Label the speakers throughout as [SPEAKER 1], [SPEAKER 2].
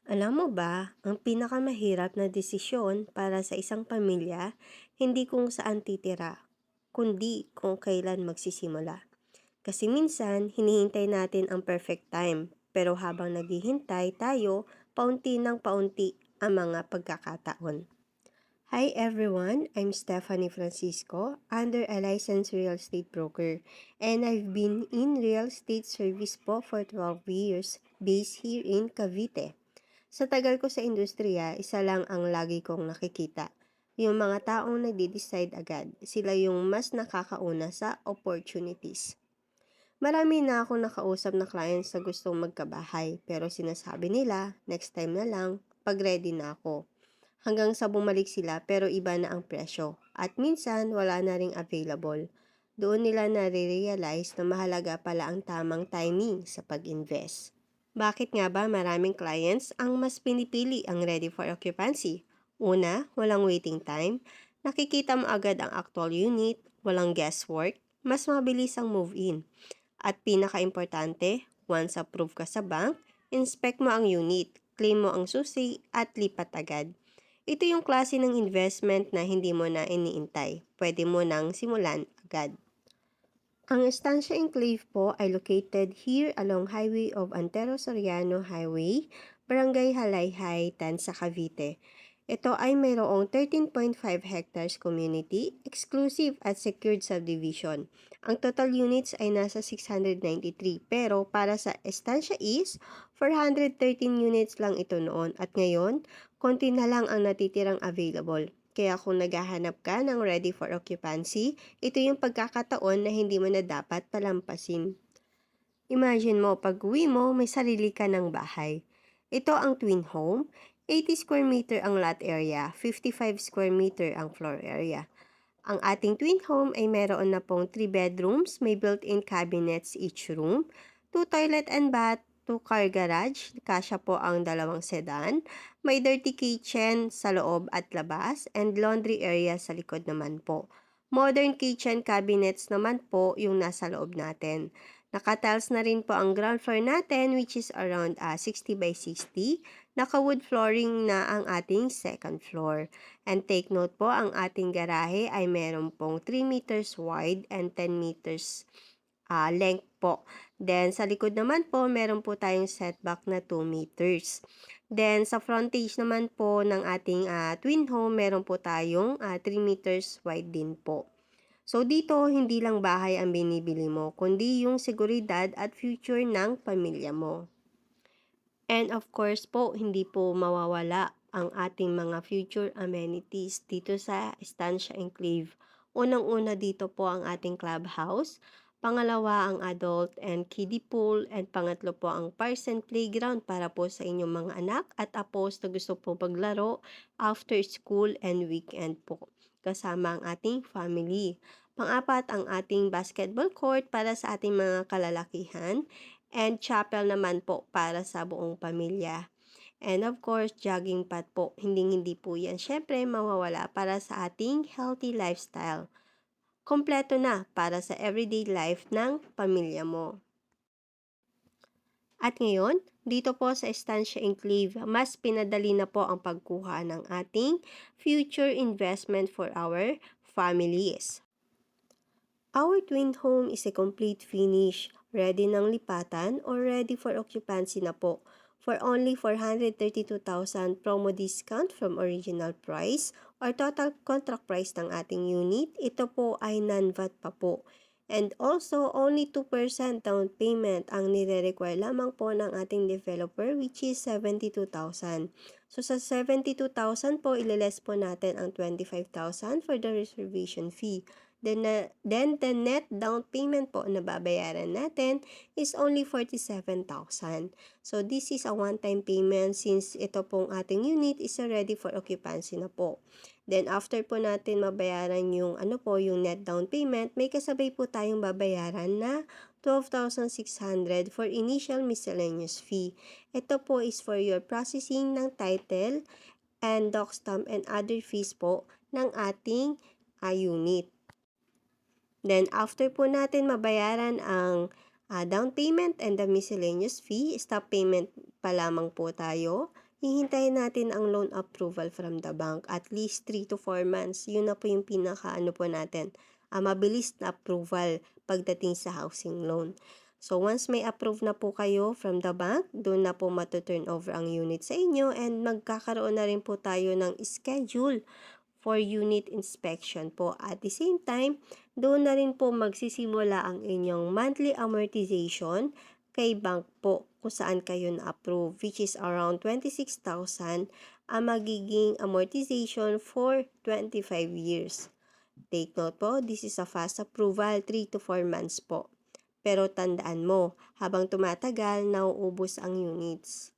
[SPEAKER 1] Alam mo ba, ang pinakamahirap na desisyon para sa isang pamilya, hindi kung saan titira, kundi kung kailan magsisimula. Kasi minsan, hinihintay natin ang perfect time, pero habang naghihintay tayo, paunti ng paunti ang mga pagkakataon. Hi everyone, I'm Stephanie Francisco, under a licensed real estate broker, and I've been in real estate service po for 12 years, based here in Cavite. Sa tagal ko sa industriya, isa lang ang lagi kong nakikita. Yung mga taong nagde-decide agad, sila yung mas nakakauna sa opportunities. Marami na akong nakausap na clients na gustong magkabahay, pero sinasabi nila, next time na lang, pag ready na ako. Hanggang sa bumalik sila pero iba na ang presyo, at minsan wala na ring available. Doon nila nare-realize na mahalaga pala ang tamang timing sa pag-invest. Bakit nga ba maraming clients ang mas pinipili ang ready for occupancy? Una, walang waiting time. Nakikita mo agad ang actual unit, walang guesswork, mas mabilis ang move-in. At pinaka-importante, once approved ka sa bank, inspect mo ang unit, claim mo ang susi, at lipat agad. Ito yung klase ng investment na hindi mo na iniintay. Pwede mo nang simulan agad. Ang Estancia Enclave po ay located here along Highway of Antero Soriano Highway, Barangay Halayhay, Tansa, Cavite. Ito ay mayroong 13.5 hectares community, exclusive at secured subdivision. Ang total units ay nasa 693 pero para sa Estancia East, 413 units lang ito noon at ngayon, konti na lang ang natitirang available. Kaya kung naghahanap ka ng ready for occupancy, ito yung pagkakataon na hindi mo na dapat palampasin. Imagine mo, pag uwi mo, may sarili ka ng bahay. Ito ang twin home, 80 square meter ang lot area, 55 square meter ang floor area. Ang ating twin home ay meron na pong 3 bedrooms, may built-in cabinets each room, 2 toilet and bath, 2 car garage, kasya po ang dalawang sedan, may dirty kitchen sa loob at labas, and laundry area sa likod naman po. Modern kitchen cabinets naman po yung nasa loob natin. Naka-tiles na rin po ang ground floor natin which is around 60 by 60. Naka-wood flooring na ang ating second floor. And take note po, ang ating garahe ay meron pong 3 meters wide and 10 meters length po. Then, sa likod naman po, meron po tayong setback na 2 meters. Then, sa frontage naman po ng ating twin home, meron po tayong 3 meters wide din po. So, dito, hindi lang bahay ang binibili mo, kundi yung seguridad at future ng pamilya mo. And of course po, hindi po mawawala ang ating mga future amenities dito sa Estancia Enclave. Unang-una dito po ang ating clubhouse, pangalawa ang adult and kiddie pool, and pangatlo po ang parks and playground para po sa inyong mga anak at apos na gusto po maglaro after school and weekend po kasama ang ating family. Pang-apat ang ating basketball court para sa ating mga kalalakihan and chapel naman po para sa buong pamilya. And of course, jogging pad po. Hindi po yan syempre mawawala para sa ating healthy lifestyle. Kompleto na para sa everyday life ng pamilya mo. At ngayon, dito po sa Estancia Enclave, mas pinadali na po ang pagkuha ng ating future investment for our families. Our twin home is a complete finish, ready ng lipatan or ready for occupancy na po. For only 432,000 promo discount from original price or total contract price ng ating unit, ito po ay non-VAT pa po. And also, only 2% down payment ang nire-require lamang po ng ating developer which is 72,000. So sa 72,000 po, ililes po natin ang 25,000 for the reservation fee. Then the net down payment po na babayaran natin is only 47,000. So this is a one-time payment since ito pong ating unit is ready for occupancy na po. Then after po natin mabayaran yung yung net down payment, may kasabay po tayong babayaran na 12,600 for initial miscellaneous fee. Ito po is for your processing ng title and doc stamp and other fees po ng ating unit. Then, after po natin mabayaran ang down payment and the miscellaneous fee, stop payment pa lamang po tayo. hihintayin natin ang loan approval from the bank at least 3 to 4 months. Yun na po yung pinaka-ano po natin, mabilis na approval pagdating sa housing loan. So, once may approve na po kayo from the bank, doon na po matuturn over ang unit sa inyo and magkakaroon na rin po tayo ng schedule for unit inspection po. At the same time, doon na rin po magsisimula ang inyong monthly amortization kay bank po kung saan kayo na-approve, which is around 26,000 ang magiging amortization for 25 years. Take note po, this is a fast approval, 3 to 4 months po. Pero tandaan mo, habang tumatagal, nauubos ang units.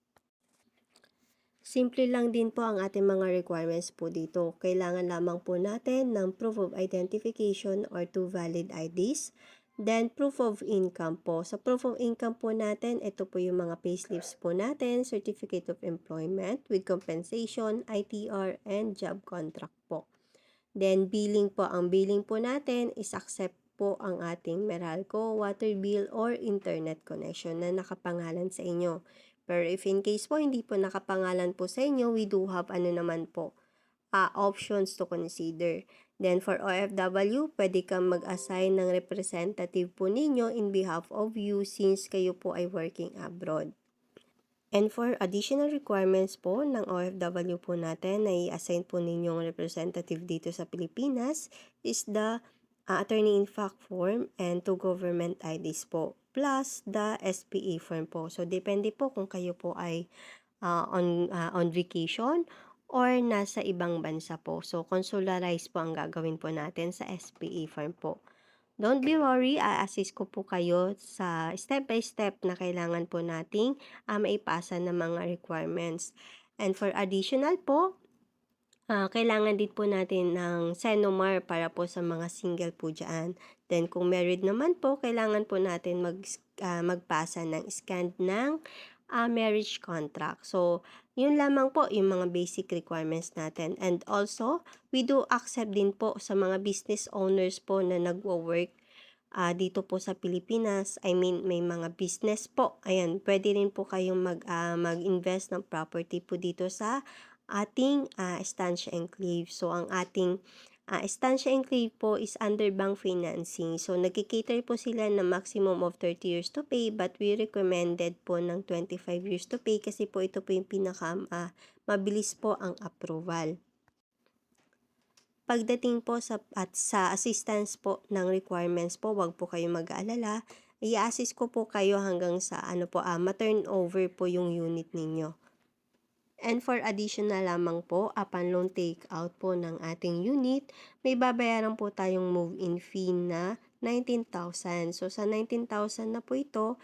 [SPEAKER 1] Simple lang din po ang ating mga requirements po dito. Kailangan lamang po natin ng proof of identification or 2 valid IDs. Then, proof of income po. Sa proof of income po natin, ito po yung mga payslips po natin, certificate of employment with compensation, ITR, and job contract po. Then, billing po. Ang billing po natin is accept po ang ating Meralco, water bill, or internet connection na nakapangalan sa inyo. Pero if in case po hindi po nakapangalan po sa inyo, we do have naman po, options to consider. Then for OFW, pwede kang mag-assign ng representative po ninyo in behalf of you since kayo po ay working abroad. And for additional requirements po ng OFW po natin na i-assign po ninyong representative dito sa Pilipinas is the attorney-in-fact form and 2 government IDs po, plus the SPA form po. So, depende po kung kayo po ay on vacation or nasa ibang bansa po. So, consularized po ang gagawin po natin sa SPA form po. Don't be worry, a-assist ko po kayo sa step by step na kailangan po nating maipasa ng mga requirements. And for additional po, kailangan din po natin ng SENOMAR para po sa mga single po dyan. Then kung married naman po, kailangan po natin magpasa ng scan ng marriage contract. So, yun lamang po yung mga basic requirements natin. And also, we do accept din po sa mga business owners po na nagwo-work dito po sa Pilipinas. I mean, may mga business po. Ayan, pwede rin po kayong mag-invest ng property po dito sa ating Estancia Enclave. So, ang ating Estancia Enclave po is under bank financing. So, nagkikater po sila ng maximum of 30 years to pay but we recommended po ng 25 years to pay kasi po ito po yung mabilis po ang approval. Pagdating po sa assistance po ng requirements po, wag po kayong mag-aalala. I-assist ko po kayo hanggang sa ma-turn over po yung unit ninyo. And for additional lamang po, upon loan take out po ng ating unit, may babayaran po tayong move-in fee na 19,000. So, sa 19,000 na po ito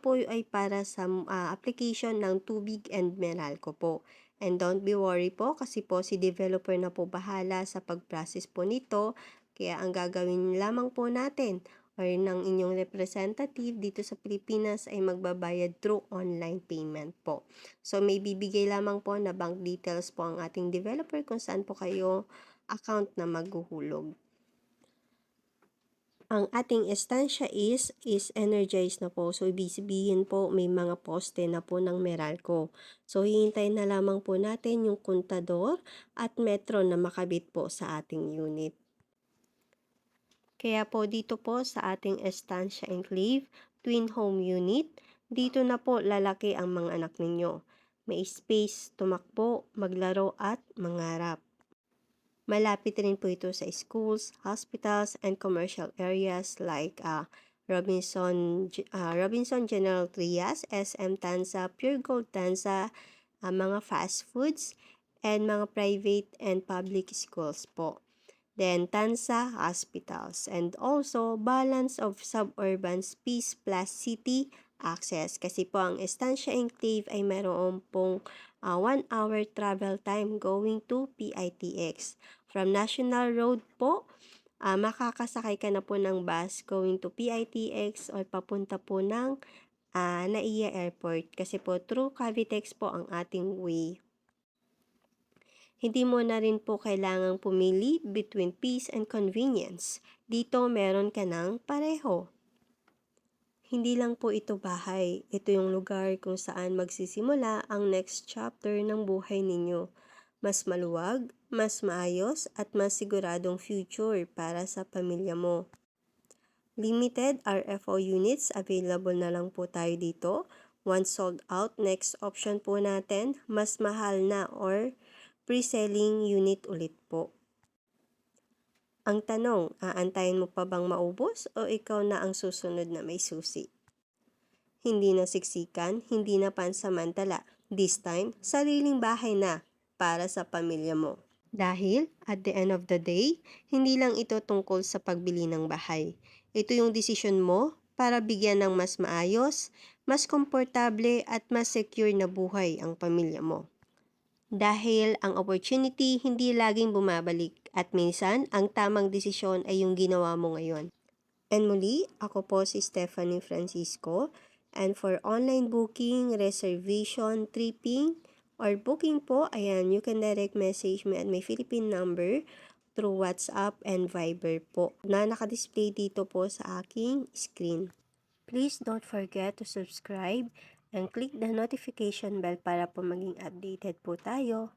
[SPEAKER 1] po ay para sa application ng Tubig and Meralco po. And don't be worry po kasi po si developer na po bahala sa pag-process po nito. Kaya ang gagawin lamang po natin or ng inyong representative dito sa Pilipinas ay magbabayad through online payment po. So, may bibigay lamang po na bank details po ang ating developer kung saan po kayo account na maghuhulog. Ang ating estancia is energized na po. So, ibig sabihin po may mga poste na po ng Meralco. So, hihintayin na lamang po natin yung kontador at metro na makabit po sa ating unit. Kaya po dito po sa ating Estancia Enclave, Twin Home Unit, dito na po lalaki ang mga anak ninyo. May space tumakbo, maglaro at mangarap. Malapit rin po ito sa schools, hospitals, and commercial areas like Robinson General Trias, SM Tanza, Pure Gold Tanza, mga fast foods, and mga private and public schools po. Then, Tanza Hospitals, and also balance of suburban space plus city access. Kasi po ang Estancia Enclave ay mayroon pong 1 hour travel time going to PITX. From National Road po, makakasakay ka na po ng bus going to PITX or papunta po ng NAIA Airport. Kasi po through Cavitex po ang ating way. Hindi mo na rin po kailangang pumili between peace and convenience. Dito meron ka ng pareho. Hindi lang po ito bahay, ito yung lugar kung saan magsisimula ang next chapter ng buhay ninyo. Mas maluwag, mas maayos, at mas siguradong future para sa pamilya mo. Limited RFO units available na lang po tayo dito. Once sold out, next option po natin, mas mahal na or pre-selling unit ulit po. Ang tanong, aantayin mo pa bang maubos o ikaw na ang susunod na may susi? Hindi na siksikan, hindi na pansamantala. This time, sariling bahay na para sa pamilya mo. Dahil, at the end of the day, hindi lang ito tungkol sa pagbili ng bahay. Ito yung desisyon mo para bigyan ng mas maayos, mas komportable at mas secure na buhay ang pamilya mo. Dahil ang opportunity hindi laging bumabalik at minsan ang tamang desisyon ay yung ginawa mo ngayon. And muli, ako po si Stephanie Francisco, and for online booking, reservation, tripping, or booking po, ayan, you can direct message me at my Philippine number through WhatsApp and Viber po na nakadisplay dito po sa aking screen. Please don't forget to subscribe and click the notification bell para po maging updated po tayo.